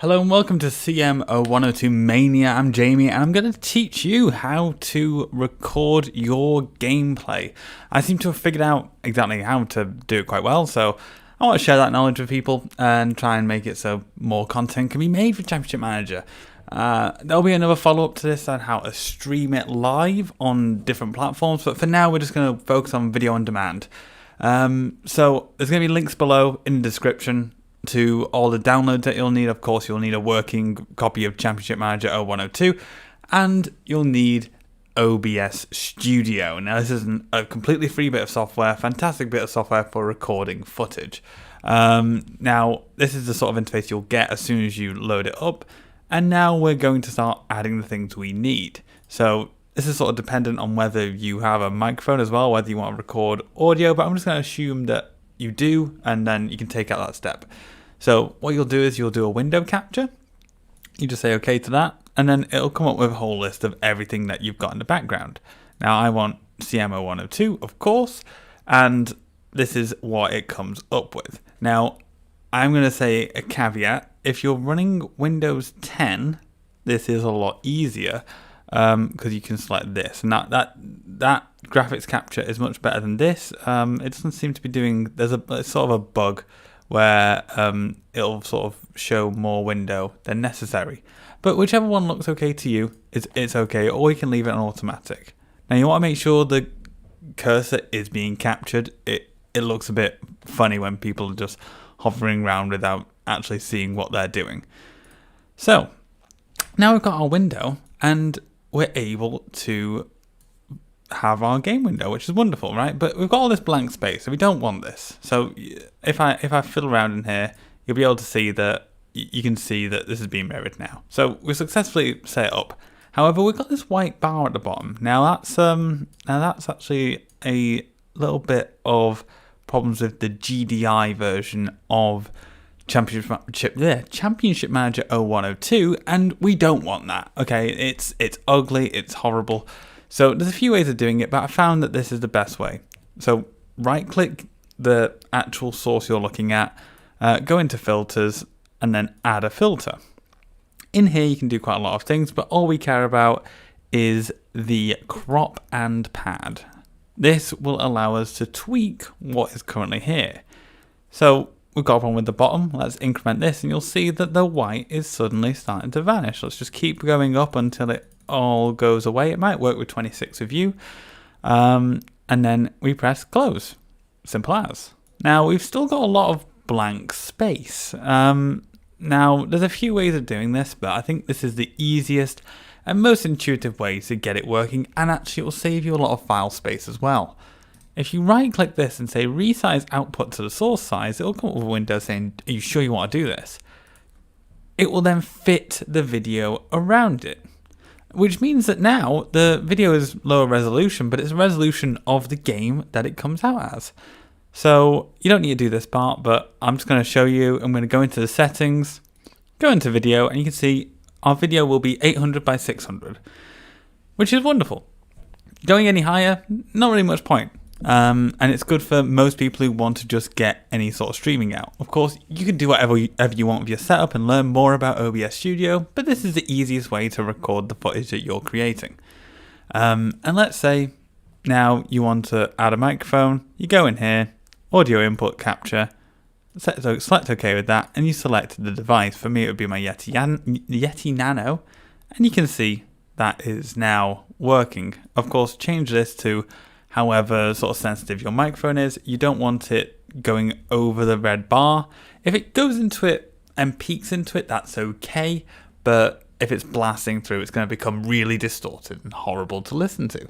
Hello and welcome to CM0102 Mania. I'm Jamie and I'm going to teach you how to record your gameplay. I seem to have figured out exactly how to do it quite well, so I want to share that knowledge with people and try and make it so more content can be made for Championship Manager. There'll be another follow-up to this on how to stream it live on different platforms, but for now we're just going to focus on video on demand. So there's going to be links below in the description to all the downloads that you'll need. Of course, you'll need a working copy of Championship Manager 0102, and you'll need OBS Studio. Now, this is a completely free bit of software, fantastic bit of software for recording footage. Now, this is the sort of interface you'll get as soon as you load it up, and now we're going to start adding the things we need. So this is sort of dependent on whether you have a microphone as well, whether you want to record audio, but I'm just going to assume that you do, and then you can take out that step. So what you'll do is you'll do a window capture. You just say okay to that, and then it'll come up with a whole list of everything that you've got in the background. Now I want CM0102, of course, and this is what it comes up with. Now I'm going to say a caveat. If you're running Windows 10, this is a lot easier because you can select this, and that graphics capture is much better than this. It doesn't seem to be doing, there's a sort of a bug where it'll sort of show more window than necessary. But whichever one looks okay to you, it's okay, or you can leave it on automatic. Now you want to make sure the cursor is being captured. It looks a bit funny when people are just hovering around without actually seeing what they're doing. So now we've got our window and we're able to have our game window, which is wonderful, right? But we've got all this blank space, so we don't want this. So if I fiddle around in here, you'll be able to see that you can see that this is being mirrored now. So we've successfully set it up. However, we've got this white bar at the bottom. Now that's actually a little bit of problems with the GDI version of Championship Manager 0102, and we don't want that. Okay, it's ugly, it's horrible. So there's a few ways of doing it, but I found that this is the best way. So right click the actual source you're looking at, go into filters, and then add a filter. In here you can do quite a lot of things, but all we care about is the crop and pad. This will allow us to tweak what is currently here. So we've got one with the bottom. Let's increment this, and you'll see that the white is suddenly starting to vanish. Let's just keep going up until it all goes away. It might work with 26 of you. And then we press close. Simple as. Now we've still got a lot of blank space. Now there's a few ways of doing this, but I think this is the easiest and most intuitive way to get it working, and actually it will save you a lot of file space as well. If you right click this and say resize output to the source size, it will come up with a window saying, are you sure you want to do this? It will then fit the video around it, which means that now the video is lower resolution, but it's a resolution of the game that it comes out as. So you don't need to do this part, but I'm just going to show you. I'm going to go into the settings, go into video, and you can see our video will be 800 by 600, which is wonderful. Going any higher, not really much point. And it's good for most people who want to just get any sort of streaming out. Of course, you can do whatever you want with your setup and learn more about OBS Studio, but this is the easiest way to record the footage that you're creating. And let's say now you want to add a microphone. You go in here, audio input capture, select OK with that, and you select the device. For me, it would be my Yeti Nano, and you can see that is now working. Of course, change this to however sort of sensitive your microphone is. You don't want it going over the red bar. If it goes into it and peaks into it, that's okay. But if it's blasting through, it's going to become really distorted and horrible to listen to.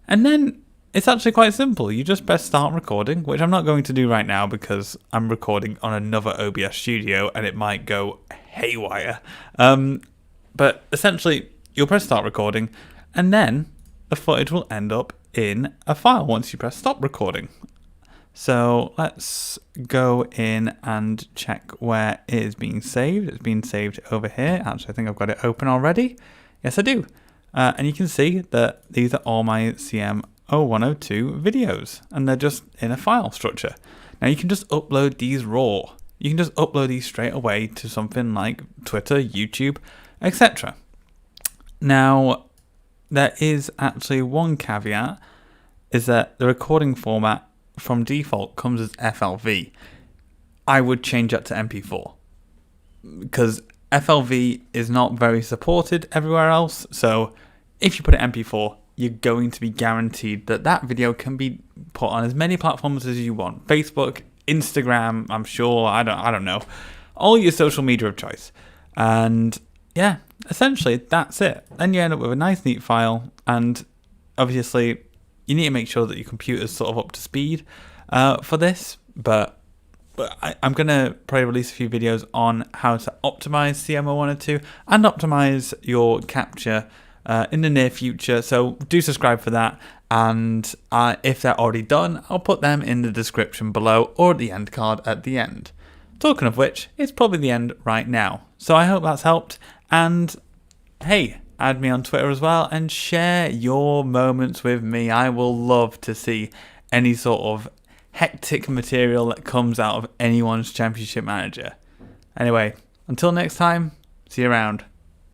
And then it's actually quite simple. You just press start recording, which I'm not going to do right now because I'm recording on another OBS Studio and it might go haywire. But essentially, you'll press start recording, and then the footage will end up in a file once you press stop recording. So let's go in and check where it is being saved. It's being saved over here. Actually, I think I've got it open already. Yes, I do. And you can see that these are all my CM0102 videos, and they're just in a file structure. Now you can just upload these raw. you can just upload these straight away to something like Twitter, YouTube, etc. Now, there is actually one caveat, is that the recording format from default comes as FLV. I would change that to MP4 because FLV is not very supported everywhere else. So if you put it MP4, you're going to be guaranteed that that video can be put on as many platforms as you want. Facebook, Instagram, I'm sure, I don't know. All your social media of choice. And yeah, essentially that's it. Then you end up with a nice neat file, and obviously you need to make sure that your computer's sort of up to speed for this, but I'm going to probably release a few videos on how to optimize CM0102 and optimize your capture in the near future, so do subscribe for that, and if they're already done, I'll put them in the description below or at the end card at the end. Talking of which, it's probably the end right now, so I hope that's helped, and hey, add me on Twitter as well and share your moments with me. I will love to see any sort of hectic material that comes out of anyone's championship manager. Anyway, until next time, see you around.